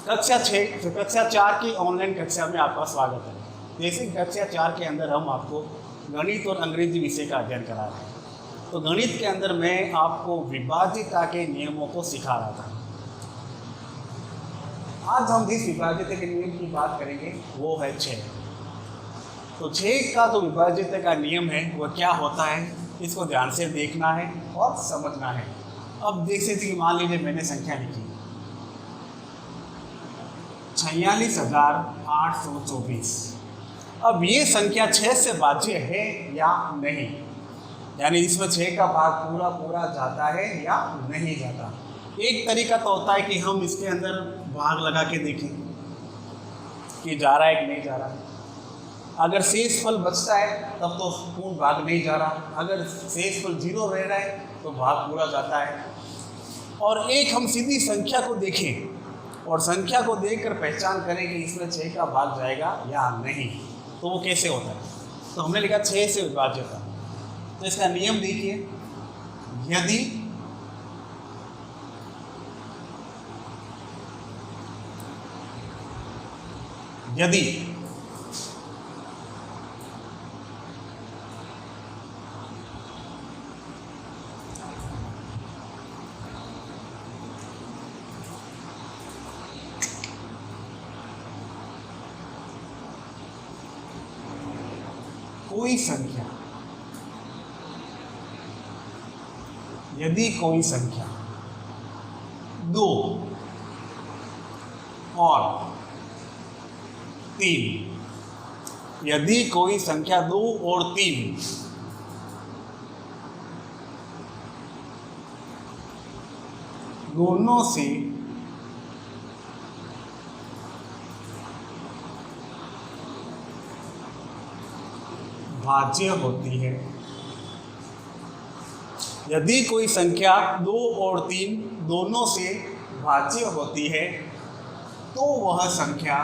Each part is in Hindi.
कक्षा 4 की ऑनलाइन कक्षा में आपका स्वागत है। जैसे कक्षा 4 के अंदर हम आपको गणित और अंग्रेजी विषय का अध्ययन करा रहे हैं। तो गणित के अंदर मैं आपको विभाज्यता के नियमों को सिखा रहा था। आज हम जिस विभाज्यता के नियम की बात करेंगे वो है 6। तो 6 का जो विभाज्यता का नियम है वह क्या होता है, इसको ध्यान से देखना है और समझना है। अब जैसे कि मान लीजिए मैंने संख्या लिखी 46,824। अब ये संख्या 6 से भाज्य है या नहीं, यानी इसमें 6 का भाग पूरा पूरा जाता है या नहीं जाता। एक तरीका तो होता है कि हम इसके अंदर भाग लगा के देखें कि जा रहा है कि नहीं जा रहा। अगर शेषफल बचता है तब तो पूर्ण भाग नहीं जा रहा, अगर शेषफल 0 रह रहा है तो भाग पूरा जाता है। और एक हम सीधी संख्या को देखें और संख्या को देखकर पहचान करें कि इसमें 6 का भाग जाएगा या नहीं, तो वो कैसे होता है। तो हमने लिखा 6 से विभाज्यता। तो इसका नियम देखिए, यदि कोई संख्या 2 और 3, यदि कोई संख्या 2 और 3 दोनों से भाज्य होती है, यदि कोई संख्या 2 और 3 दोनों से भाज्य होती है तो वह संख्या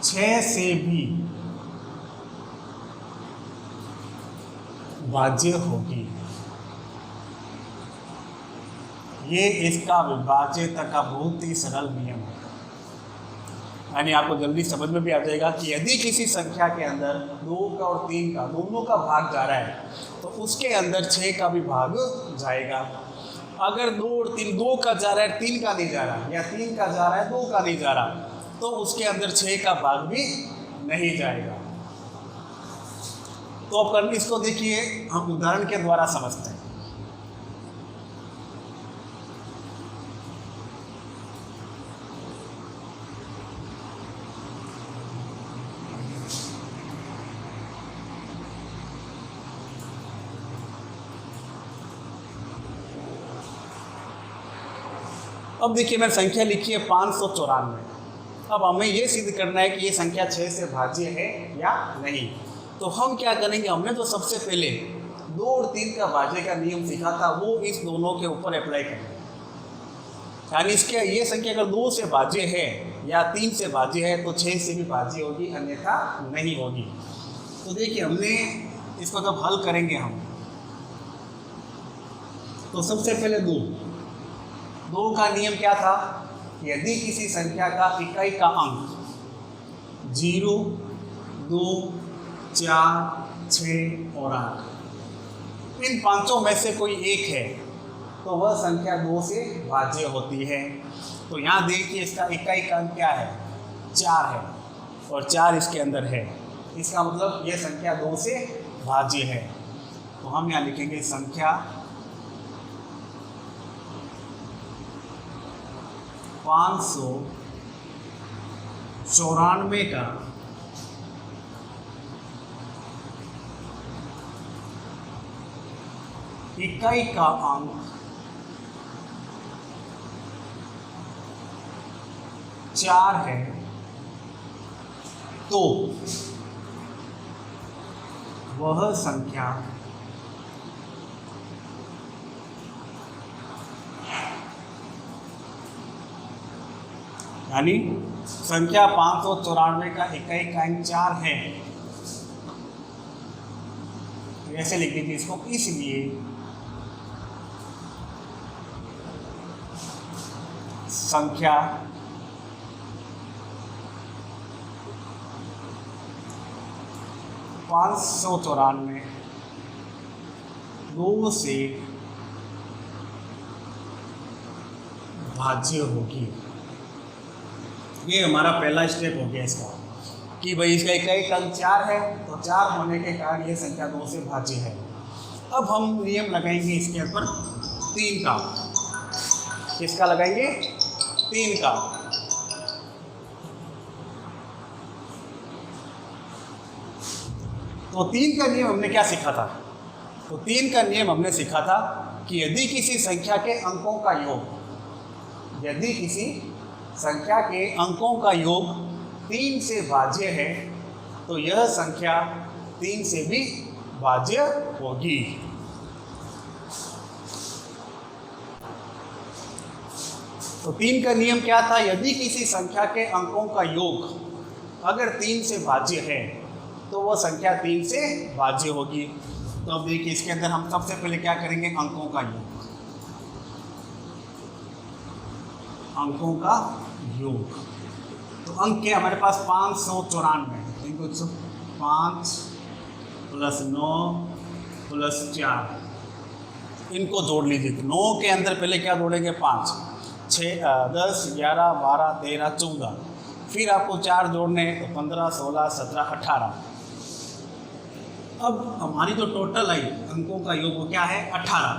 छह से भी भाज्य होगी। ये इसका विभाज्यता का बहुत ही सरल नियम है, यानी आपको जल्दी समझ में भी आ जाएगा कि यदि किसी संख्या के अंदर 2 का और 3 का दोनों का भाग जा रहा है तो उसके अंदर 6 का भी भाग जाएगा। अगर 2 और 3, 2 का जा रहा है 3 का नहीं जा रहा, या 3 का जा रहा है 2 का नहीं जा रहा, तो उसके अंदर 6 का भाग भी नहीं जाएगा। तो अब इसको देखिए, हम उदाहरण के द्वारा समझते हैं। अब देखिए मैंने संख्या लिखी है 594। अब हमें ये सिद्ध करना है कि ये संख्या 6 से भाज्य है या नहीं। तो हम क्या करेंगे, हमने तो सबसे पहले 2 और 3 का भाज्य का नियम सीखा था, वो इस दोनों के ऊपर अप्लाई करेंगे। यानी इसके ये संख्या अगर 2 से भाज्य है या 3 से भाज्य है तो 6 से भी भाज्य होगी, अन्यथा नहीं होगी। तो देखिए हमने इसको जब हल करेंगे हम, तो सबसे पहले 2 का नियम क्या था, यदि किसी संख्या का इकाई का अंक 0, 2, 4, 6 और 8, इन पांचों में से कोई एक है तो वह संख्या 2 से भाज्य होती है। तो यहाँ देखिए इसका इकाई का अंक क्या है, 4 है और 4 इसके अंदर है, इसका मतलब यह संख्या 2 से भाज्य है। तो हम यहाँ लिखेंगे संख्या 594 का इकाई का अंक 4 है, तो वह संख्या यानी संख्या 594 का इकाई का अंक 4 है। ऐसे लिख दीजिए इसको, इसलिए संख्या 594 2 से भाज्य होगी। ये हमारा पहला स्टेप हो गया इसका कि भाई इसका एक अंक 4 है, तो 4 होने के कारण ये संख्या 2 से भाज्य है। अब हम नियम लगाएंगे इसके ऊपर 3 का। किसका लगाएंगे? 3 का। तो 3 का नियम हमने क्या सीखा था? तो 3 का नियम हमने सीखा था कि यदि किसी संख्या के अंकों का योग, यदि किसी संख्या के अंकों का योग 3 से भाज्य है तो यह संख्या 3 से भी भाज्य होगी। तो 3 का नियम क्या था? यदि किसी संख्या के अंकों का योग अगर 3 से भाज्य है तो वह संख्या 3 से भाज्य होगी। तो अब देखिए इसके अंदर हम सबसे पहले क्या करेंगे? अंकों का योग। अंकों का योग, तो अंक के हमारे पास 594। इनको 5 + 9 + 4 इनको जोड़ लीजिए। 9 के अंदर पहले क्या जोड़ेंगे? 5, 6, 10, 11, 12, 13, 14। फिर आपको 4 जोड़ने, तो 15, 16, 17, 18। अब हमारी जो टोटल आई अंकों का योग वो क्या है? 18।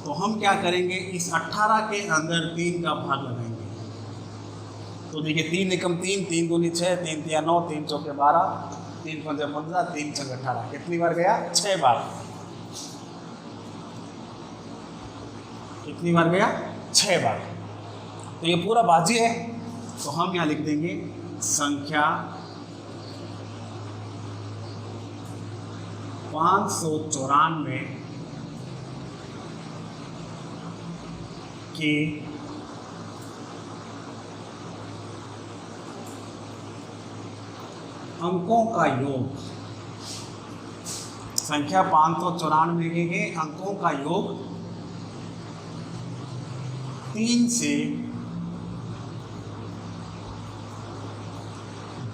तो हम क्या करेंगे? इस 18 के अंदर 3 का भाग लगाएंगे। तो देखिए 3 एकम 3, 3 दूनी 6, 3 तिया 9, 3 चौके 12, 3 पंजे 15, 3 छक 18। कितनी बार गया? 6 बार। कितनी बार गया? 6 बार। तो ये पूरा भाज्य है, तो हम यहाँ लिख देंगे संख्या 594 के अंकों का योग, संख्या 594 के अंकों का योग 3 से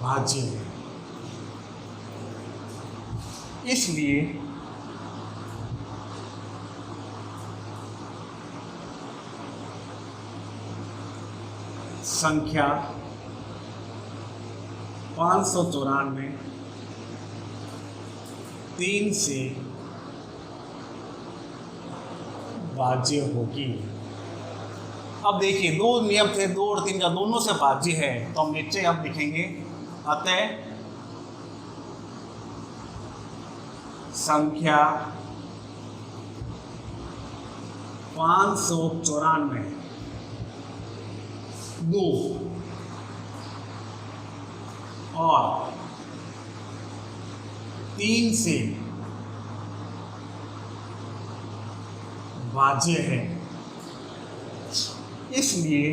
भाज्य है। इसलिए संख्या 594 3 से भाज्य होगी। अब देखिए 2 नियम थे, 2 और 3 का दोनों से भाज्य है, तो हम नीचे अब लिखेंगे अतः संख्या 594 2 और 3 से भाज्य है। इसलिए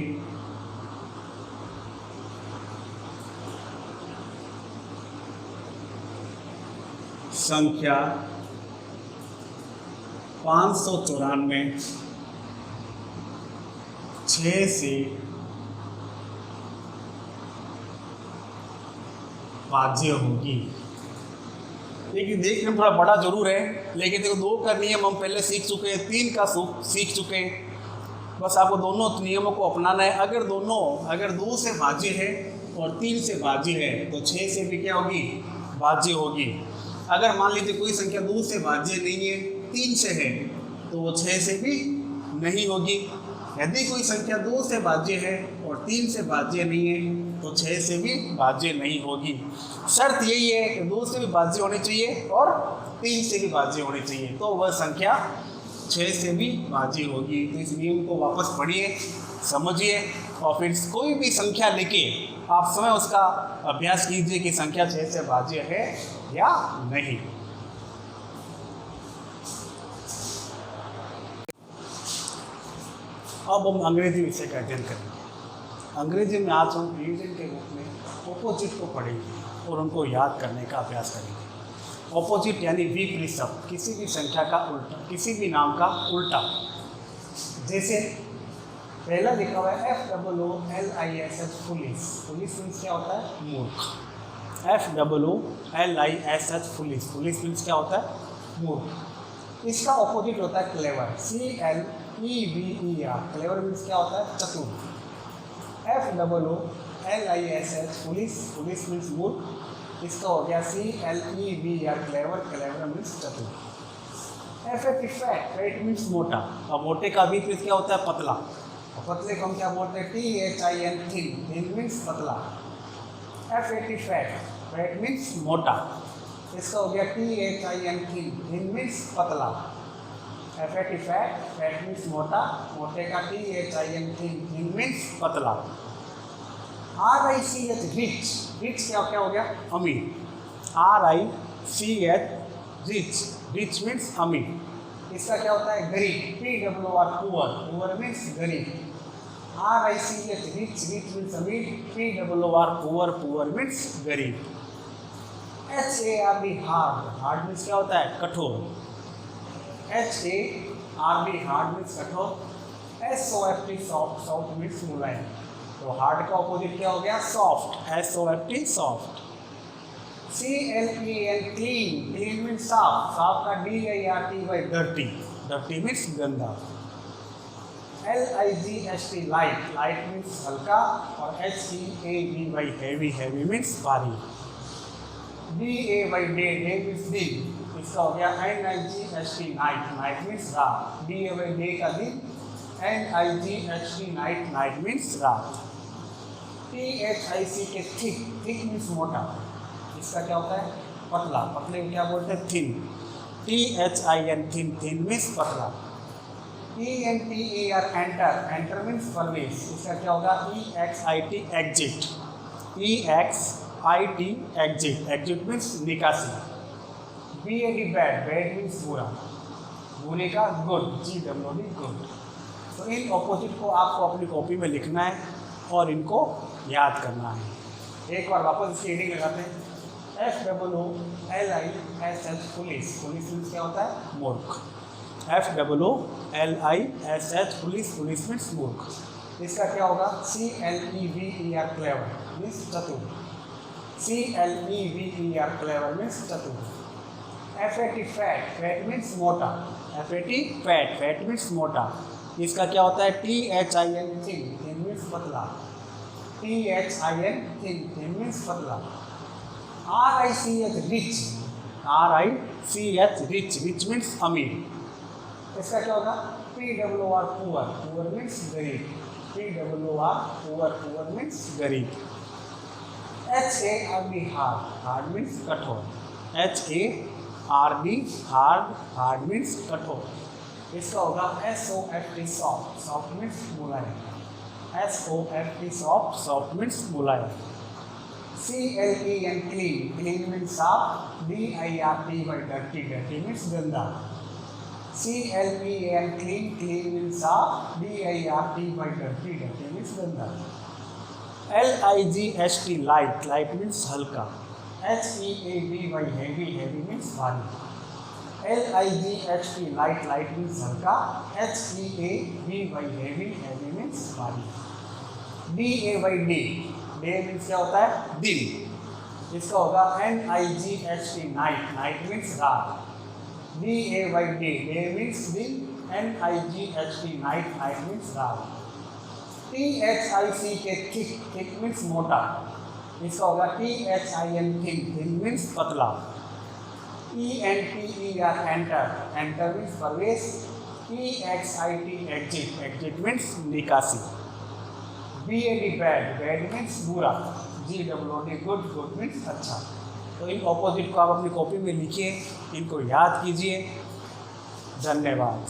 संख्या 594 6 से भाज्य होगी। लेकिन देखने में थोड़ा बड़ा जरूर है, लेकिन देखो 2 का नियम हम पहले सीख चुके हैं, 3 का सीख चुके हैं। बस आपको दोनों नियमों को अपनाना है। अगर 2 से भाज्य है और 3 से भाज्य है तो 6 से भी क्या होगी? भाज्य होगी। अगर मान लीजिए कोई संख्या 2 से भाज्य नहीं है, 3 से है, तो वो 6 से भी नहीं होगी। यदि कोई संख्या 2 से भाज्य है और 3 से भाज्य नहीं है तो 6 से भी भाज्य नहीं होगी। शर्त यही है कि 2 से भी भाज्य होनी चाहिए और 3 से भी भाज्य होनी चाहिए, तो वह संख्या 6 से भी भाज्य होगी। तो इस नियम को वापस पढ़िए, समझिए और फिर कोई भी संख्या लेके आप स्वयं उसका अभ्यास कीजिए कि संख्या 6 से भाज्य है या नहीं। अब हम अंग्रेजी विषय का अध्ययन करेंगे। अंग्रेजी में आज हम डिवीजन के रूप में ऑपोजिट को पढ़ेंगे और उनको याद करने का अभ्यास करेंगे। ऑपोजिट यानी विपरीत शब्द, किसी भी संख्या का उल्टा, किसी भी नाम का उल्टा। जैसे पहला लिखा हुआ है FOOLISH फुलिश। फुलिश मीन्स क्या होता है? मूर्ख। FOOLISH foolish. फुलिश मीन्स क्या होता है? मूर्ख। इसका ऑपोजिट होता है क्लेवर। CLEVER। क्लेवर मीन्स क्या होता है? चतुर। FOOLISH foolish. फुलिश मीन्स मूर्ख। इसका हो गया CLEVER क्लेवर। क्लेवर मीन्स चतुर। FAT फैट मीन्स मोटा। और मोटे का भी मीन्स क्या होता है? पतला। और पतले को हम क्या बोलते हैं? THIN thin. थिन मीन्स पतला। FAT फैट मीन्स मोटा। इसका हो गया THIN थिन। थिन मीन्स पतला। FAT फैट मीन्स मोटा। मोटे का THIN थिन। थिन मीन्स पतला। RICH rich. रिच क्या हो गया? अमीर। RICH rich. रिच मीन्स अमीर। इसका क्या होता है? गरीब। PWR poor. पुअर मीन्स गरीब। RICH rich. रिच मीन्स अमीर। PWR पुअर मीन्स गरीब। HARD hard. हार्ड मीन्स क्या होता है? कठोर। HARD हार्ड मीन्स कठोर। SOFT सॉफ्ट मीन्स मुलायम। तो हार्ड का ऑपोजिट क्या हो गया? Soft. SOFT soft. CLEAN clean. Clean means साफ। साफ का DIRTY डर्टी। डर्टी मीन्स गंदा। LIGHT light. लाइट मीन्स हल्का। और HEAVY हैवी। हैवी मीन्स भारी। DAY day. डे मीन्स दिन। इसका हो गया NIGHT नाइट। नाइट मीन्स रात। DAY डे का दिन। NIGHT night. नाइट मीन्स रात। THIC के थिक। थिक मीन्स मोटा। इसका क्या होता है? पतला। पतले को क्या बोलते हैं? Thin. THIN thin. Thin means पतला। ENTER enter. एंटर मीन्स प्रवेश। इसका क्या होगा? EXIT exit. EXIT exit. Exit means निकासी। BAD bad. बैड मीन्स बुरा। बुरे का गुड। GWD good. तो इन ऑपोजिट को आपको अपनी कॉपी में लिखना है और इनको याद करना है। एक बार वापस इसकी रीडिंग लगाते हैं। FOOLISH foolish. फुलिश मीन्स क्या होता है? मूर्ख। FOOLISH foolish. फुलिश मीन्स मूर्ख। इसका क्या होगा? CLEVER क्लेवर मीन्स चतुर। CLEVER क्लेवर मीन्स चतुर। FAT फैट मीन्स मोटा। FAT फैट मीन्स मोटा। इसका क्या होता है? THIN thin. थिन मीन्स पतला। THIN thin. थिन मीन्स पतला। RICH rich. RICH rich. Rich means अमीर। इसका क्या होगा? PWR poor. पुअर मीन्स गरीब। PWR पुअर मीन्स गरीब। HARD hard. हार्ड मीन्स कठोर। HARD हार्ड मीन्स कठोर। इसका होगा SOFT सॉफ्ट। सॉफ्ट मीन्स मुलायम। SOFT सॉफ्ट मीन्स मुलायम। CLEAN clean. क्लीन मीन्स साफ। DIRTY dirty. डर्टी मीन्स गंदा। CLEAN क्लीन मीन्स साफ। DIRTY dirty. डर्टी मीन्स गंदा। LIGHT light. लाइट मीन्स हल्का। HEAVY हैवी मीन्स भारी। LIGHT लाइट मीन्स हल्का। HEAVY हैवी मीन्स भारी। DAY डे मीन्स क्या होता है? दिन। इसका होगा NIGHT नाइट मीन्स रात। DAY डे मीन्स दिन। NIGHT नाइट मीन्स रात। THIC के थिक मीन्स मोटा। इसका होगा THIN थिन मीन्स पतला। ENTER एंटर मीन्स प्रवेश। EXIT एग्जिट मीन्स निकासी। BAD बैड मीन्स बुरा। GWD गुड मीन्स अच्छा। तो इन ऑपोजिट को आप अपनी कॉपी में लिखिए, इनको याद कीजिए। धन्यवाद।